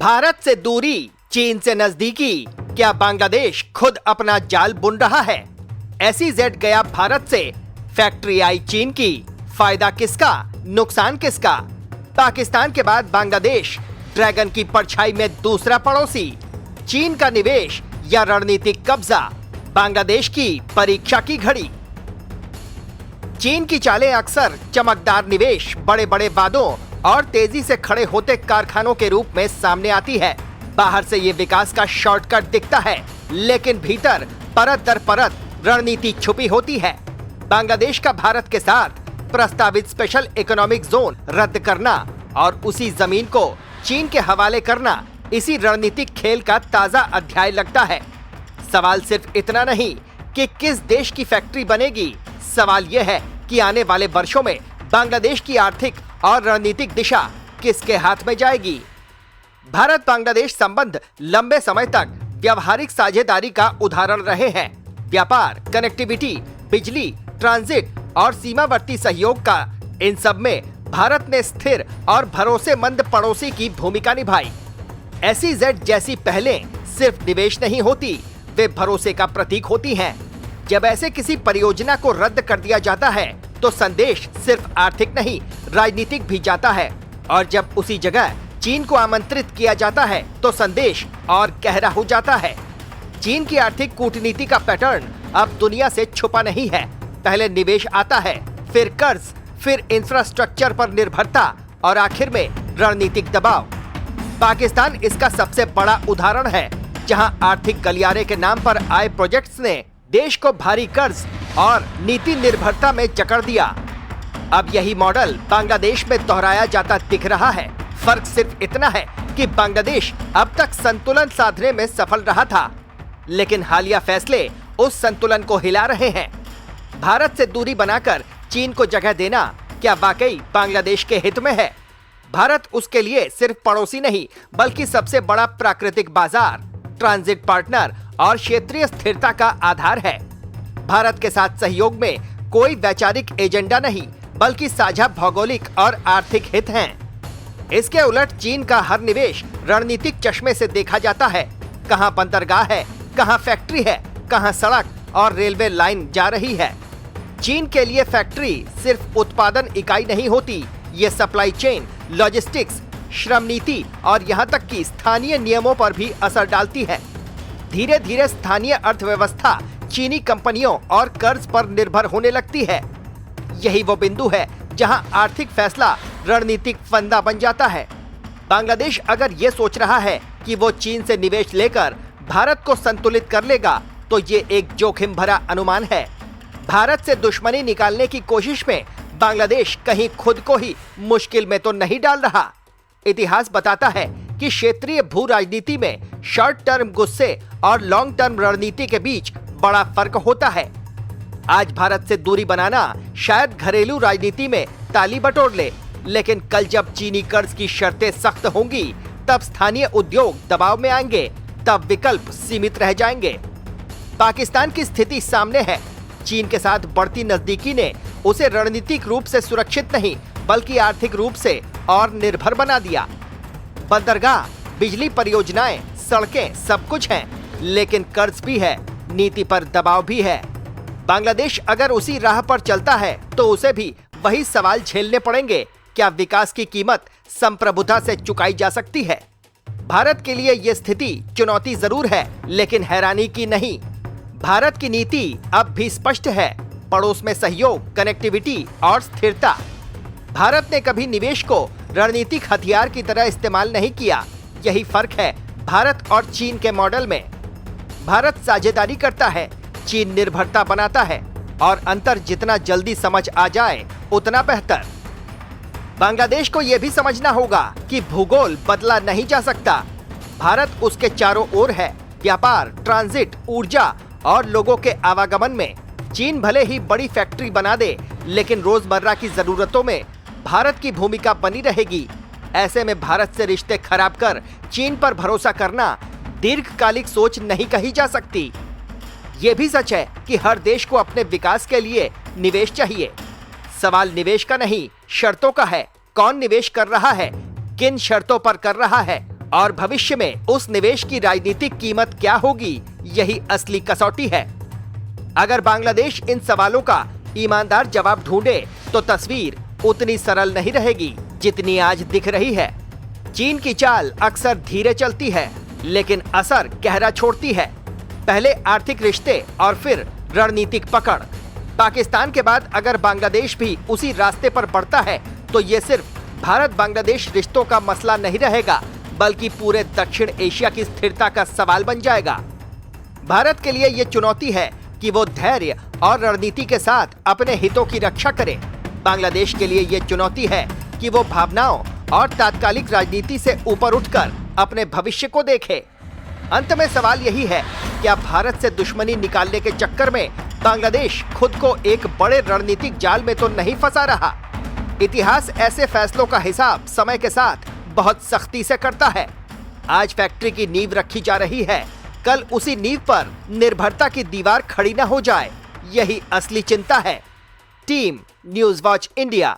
भारत से दूरी, चीन से नजदीकी, क्या बांग्लादेश खुद अपना जाल बुन रहा है? SEZ गया भारत से, फैक्ट्री आई चीन की, फायदा किसका, नुकसान किसका? पाकिस्तान के बाद बांग्लादेश ड्रैगन की परछाई में दूसरा पड़ोसी, चीन का निवेश या रणनीतिक कब्जा, बांग्लादेश की परीक्षा की घड़ी। चीन की चालें अक्सर चमकदार निवेश, बड़े बड़े वादों और तेजी से खड़े होते कारखानों के रूप में सामने आती है। बाहर से ये विकास का शॉर्टकट दिखता है, लेकिन भीतर परत दर परत रणनीति छुपी होती है। बांग्लादेश का भारत के साथ प्रस्तावित स्पेशल इकोनॉमिक जोन रद्द करना और उसी जमीन को चीन के हवाले करना इसी रणनीतिक खेल का ताजा अध्याय लगता है। सवाल सिर्फ इतना नहीं कि किस देश की फैक्ट्री बनेगी, सवाल यह है कि आने वाले वर्षों में बांग्लादेश की आर्थिक और रणनीतिक दिशा किसके हाथ में जाएगी। भारत बांग्लादेश संबंध लंबे समय तक व्यावहारिक साझेदारी का उदाहरण रहे हैं। व्यापार, कनेक्टिविटी, बिजली, ट्रांजिट और सीमावर्ती सहयोग का इन सब में भारत ने स्थिर और भरोसेमंद पड़ोसी की भूमिका निभाई। SEZ जैसी पहलें सिर्फ निवेश नहीं होती, वे भरोसे का प्रतीक होती हैं। जब ऐसे किसी परियोजना को रद्द कर दिया जाता है तो संदेश सिर्फ आर्थिक नहीं, राजनीतिक भी जाता है। और जब उसी जगह चीन को आमंत्रित किया जाता है तो संदेश और गहरा हो जाता है। चीन की आर्थिक कूटनीति का पैटर्न अब दुनिया से छुपा नहीं है। पहले निवेश आता है, फिर कर्ज, फिर इंफ्रास्ट्रक्चर पर निर्भरता और आखिर में रणनीतिक दबाव। पाकिस्तान इसका सबसे बड़ा उदाहरण है, जहां आर्थिक गलियारे के नाम पर आए प्रोजेक्ट्स ने देश को भारी कर्ज और नीति निर्भरता में जकड़ दिया। अब यही मॉडल बांग्लादेश में दोहराया जाता दिख रहा है। फर्क सिर्फ इतना है कि बांग्लादेश अब तक संतुलन साधने में सफल रहा था, लेकिन हालिया फैसले उस संतुलन को हिला रहे हैं। भारत से दूरी बनाकर चीन को जगह देना क्या वाकई बांग्लादेश के हित में है? भारत उसके लिए सिर्फ पड़ोसी नहीं, बल्कि सबसे बड़ा प्राकृतिक बाजार, ट्रांजिट पार्टनर और क्षेत्रीय स्थिरता का आधार है। भारत के साथ सहयोग में कोई वैचारिक एजेंडा नहीं, बल्कि साझा भौगोलिक और आर्थिक हित हैं। इसके उलट चीन का हर निवेश रणनीतिक चश्मे से देखा जाता है। कहां बंदरगाह है, कहां फैक्ट्री है, कहां सड़क और रेलवे लाइन जा रही है। चीन के लिए फैक्ट्री सिर्फ उत्पादन इकाई नहीं होती, ये सप्लाई चेन, लॉजिस्टिक्स, श्रम नीति और यहाँ तक कि स्थानीय नियमों पर भी असर डालती है। धीरे धीरे स्थानीय अर्थव्यवस्था चीनी कंपनियों और कर्ज पर निर्भर होने लगती है। यही वो बिंदु है जहां आर्थिक फैसला रणनीतिक फंदा बन जाता है। बांग्लादेश अगर ये सोच रहा है कि वो चीन से निवेश लेकर भारत को संतुलित कर लेगा, तो ये एक जोखिम भरा अनुमान है। भारत से दुश्मनी निकालने की कोशिश में बांग्लादेश कहीं खुद को ही मुश्किल में तो नहीं डाल रहा। इतिहास बताता है कि क्षेत्रीय भू राजनीति में शॉर्ट टर्म गुस्से और लॉन्ग टर्म रणनीति के बीच बड़ा फर्क होता है। आज भारत से दूरी बनाना शायद घरेलू राजनीति में ताली बटोर ले, लेकिन कल जब चीनी कर्ज की शर्तें सख्त होंगी, तब स्थानीय उद्योग दबाव में आएंगे, तब विकल्प सीमित रह जाएंगे। पाकिस्तान की स्थिति सामने है। चीन के साथ बढ़ती नजदीकी ने उसे रणनीतिक रूप से सुरक्षित नहीं, बल्कि आर्थिक रूप से और निर्भर बना दिया। बंदरगाह, बिजली परियोजनाएं, सड़कें सब कुछ हैं, लेकिन कर्ज भी है, नीति पर दबाव भी है। बांग्लादेश अगर उसी राह पर चलता है तो उसे भी वही सवाल झेलने पड़ेंगे। क्या विकास की कीमत संप्रभुता से चुकाई जा सकती है? भारत के लिए यह स्थिति चुनौती जरूर है, लेकिन हैरानी की नहीं। भारत की नीति अब भी स्पष्ट है, पड़ोस में सहयोग, कनेक्टिविटी और स्थिरता। भारत ने कभी निवेश को रणनीतिक हथियार की तरह इस्तेमाल नहीं किया। यही फर्क है भारत और चीन के मॉडल में। भारत साझेदारी करता है, चीन निर्भरता बनाता है, और अंतर जितना जल्दी समझ आ जाए उतना बेहतर। बांग्लादेश को यह भी समझना होगा कि भूगोल बदला नहीं जा सकता। भारत उसके चारों ओर है, व्यापार, ट्रांजिट, ऊर्जा और लोगों के आवागमन में। चीन भले ही बड़ी फैक्ट्री बना दे, लेकिन रोजमर्रा की जरूरतों में भारत की भूमिका बनी रहेगी। ऐसे में भारत से रिश्ते खराब कर चीन पर भरोसा करना दीर्घकालिक सोच नहीं कही जा सकती। ये भी सच है कि हर देश को अपने विकास के लिए निवेश चाहिए। सवाल निवेश का नहीं, शर्तों का है। कौन निवेश कर रहा है, किन शर्तों पर कर रहा है और भविष्य में उस निवेश की राजनीतिक कीमत क्या होगी, यही असली कसौटी है। अगर बांग्लादेश इन सवालों का ईमानदार जवाब ढूंढे तो तस्वीर उतनी सरल नहीं रहेगी जितनी आज दिख रही है। चीन की चाल अक्सर धीरे चलती है लेकिन असर गहरा छोड़ती है। पहले आर्थिक रिश्ते और फिर रणनीतिक पकड़। पाकिस्तान के बाद अगर बांग्लादेश भी उसी रास्ते पर बढ़ता है तो ये सिर्फ भारत बांग्लादेश रिश्तों का मसला नहीं रहेगा, बल्कि पूरे दक्षिण एशिया की स्थिरता का सवाल बन जाएगा। भारत के लिए ये चुनौती है कि वो धैर्य और रणनीति के साथ अपने हितों की रक्षा करे। बांग्लादेश के लिए ये चुनौती है कि वो भावनाओं और तात्कालिक राजनीति से ऊपर उठकर अपने भविष्य को देखे। अंत में सवाल यही है, क्या भारत से दुश्मनी निकालने के चक्कर में बांग्लादेश खुद को एक बड़े रणनीतिक जाल में तो नहीं फंसा रहा? इतिहास ऐसे फैसलों का हिसाब समय के साथ बहुत सख्ती से करता है। आज फैक्ट्री की नींव रखी जा रही है, कल उसी नींव पर निर्भरता की दीवार खड़ी न हो जाए, यही असली चिंता है। Team news watch India.